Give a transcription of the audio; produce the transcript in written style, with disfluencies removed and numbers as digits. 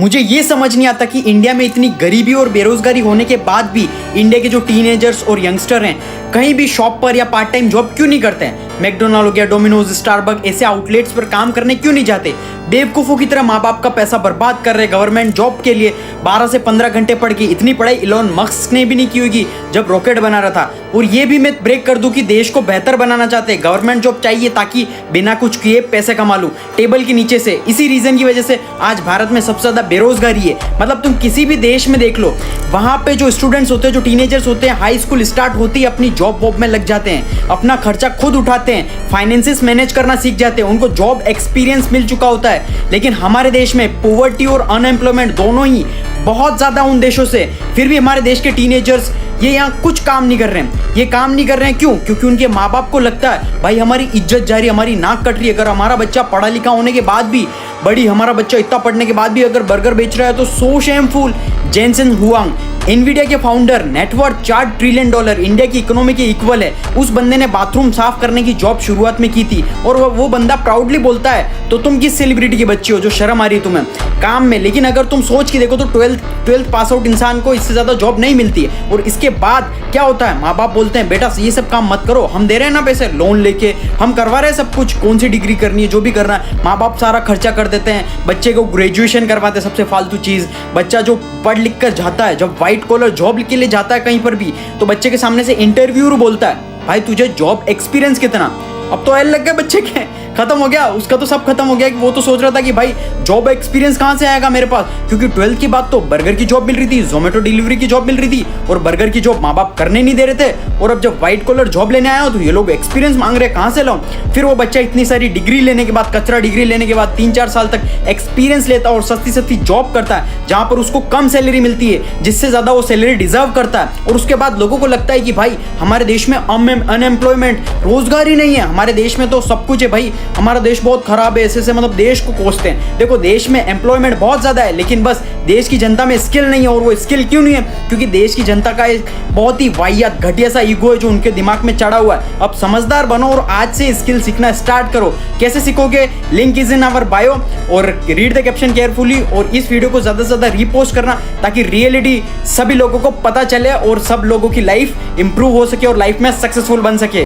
मुझे ये समझ नहीं आता कि इंडिया में इतनी गरीबी और बेरोजगारी होने के बाद भी इंडिया के जो टीनेजर्स और यंगस्टर हैं कहीं भी शॉप पर या पार्ट टाइम जॉब क्यों नहीं करते हैं। मैकडोनाल्ड हो गया, डोमिनोज, स्टारबक ऐसे आउटलेट्स पर काम करने क्यों नहीं जाते। बेवकूफ़ों की तरह माँ बाप का पैसा बर्बाद कर रहे गवर्नमेंट जॉब के लिए। 12 से 15 घंटे पढ़ के इतनी पढ़ाई इलॉन मस्क ने भी नहीं की होगी जब रॉकेट बना रहा था। और ये भी मैं ब्रेक कर दूं कि देश को बेहतर बनाना चाहते हैं, गवर्नमेंट जॉब चाहिए ताकि बिना कुछ किए पैसे कमा लूं टेबल के नीचे से। इसी रीजन की वजह से आज भारत में सबसे ज्यादा बेरोजगारी है। मतलब तुम किसी भी देश में देख लो, वहां पे जो स्टूडेंट्स होते हैं, जो टीनेजर्स होते हैं, हाई स्कूल स्टार्ट होती है अपनी जॉब वॉब में लग जाते हैं, अपना खर्चा खुद उठाते हैं, फाइनेंसेस मैनेज करना सीख जाते हैं, उनको जॉब एक्सपीरियंस मिल चुका होता है। लेकिन हमारे देश में पॉवर्टी और अनएम्प्लॉयमेंट दोनों ही बहुत ज्यादा उन देशों से, फिर भी हमारे देश के टीनेजर्स ये यहाँ कुछ काम नहीं कर रहे हैं। ये काम नहीं कर रहे हैं क्यों? क्योंकि उनके माँ बाप को लगता है भाई हमारी इज्जत जा रही है, हमारी नाक कट रही है। अगर हमारा बच्चा पढ़ा लिखा होने के बाद भी, हमारा बच्चा इतना पढ़ने के बाद भी अगर बर्गर बेच रहा है तो सो शेमफुल। जेनसेन हुआंग, एनवीडिया के फाउंडर, नेटवर्थ $4 ट्रिलियन, इंडिया की इकोनॉमी के इक्वल है। उस बंदे ने बाथरूम साफ करने की जॉब शुरुआत में की थी और वो बंदा प्राउडली बोलता है। तो तुम किस सेलिब्रिटी के बच्चे हो जो शर्म आ रही है तुम्हें काम में? लेकिन अगर तुम सोच के देखो तो 12th पास आउट इंसान को इससे ज्यादा जॉब नहीं मिलती है। और इसके बाद क्या होता है, माँ बाप बोलते हैं बेटा ये सब काम मत करो, हम दे रहे हैं ना पैसे, लोन लेके हम करवा रहे हैं सब कुछ, कौन सी डिग्री करनी है जो भी करना है, माँ बाप सारा खर्चा कर देते हैं, बच्चे को ग्रेजुएशन करवाते हैं, सबसे फालतू चीज। बच्चा जो पढ़ लिख कर जाता है, जब व्हाइट कॉलर जॉब के लिए जाता है कहीं पर भी, तो बच्चे के सामने से इंटरव्यूअर बोलता है भाई तुझे जॉब एक्सपीरियंस कितना? अब तो एल लग गया बच्चे के, खत्म हो गया उसका, तो सब खत्म हो गया। कि वो तो सोच रहा था कि भाई जॉब एक्सपीरियंस कहाँ से आएगा मेरे पास, क्योंकि 12th के बाद तो बर्गर की जॉब मिल रही थी, जोमेटो डिलीवरी की जॉब मिल रही थी और बर्गर की जॉब माँ बाप करने नहीं दे रहे थे। और अब जब व्हाइट कॉलर जॉब लेने आया हो तो ये लोग एक्सपीरियंस मांग रहे हैं, कहाँ से लाऊं? फिर वो बच्चा इतनी सारी डिग्री लेने के बाद, कचरा डिग्री लेने के बाद 3-4 साल तक एक्सपीरियंस लेता है और सस्ती सस्ती जॉब करता है जहाँ पर उसको कम सैलरी मिलती है, जिससे ज्यादा वो सैलरी डिजर्व करता है। और उसके बाद लोगों को लगता है कि भाई हमारे देश में अनएम्प्लॉयमेंट, रोजगार ही नहीं है, हमारे देश में तो सब कुछ है भाई, हमारा देश बहुत खराब है, ऐसे मतलब देश को कोसते हैं। देखो देश में एम्प्लॉयमेंट बहुत ज्यादा है, लेकिन बस देश की जनता में स्किल नहीं है। और वो स्किल क्यों नहीं है? क्योंकि देश की जनता का एक बहुत ही वाहियात घटिया सा ईगो है जो उनके दिमाग में चढ़ा हुआ है। अब समझदार बनो और आज से स्किल सीखना स्टार्ट करो। कैसे सीखोगे? Link is in our bio और रीड द कैप्शन केयरफुली। और इस वीडियो को ज्यादा से ज्यादा रीपोस्ट करना ताकि रियलिटी सभी लोगों को पता चले और सब लोगों की लाइफ इंप्रूव हो सके और लाइफ में सक्सेसफुल बन सके।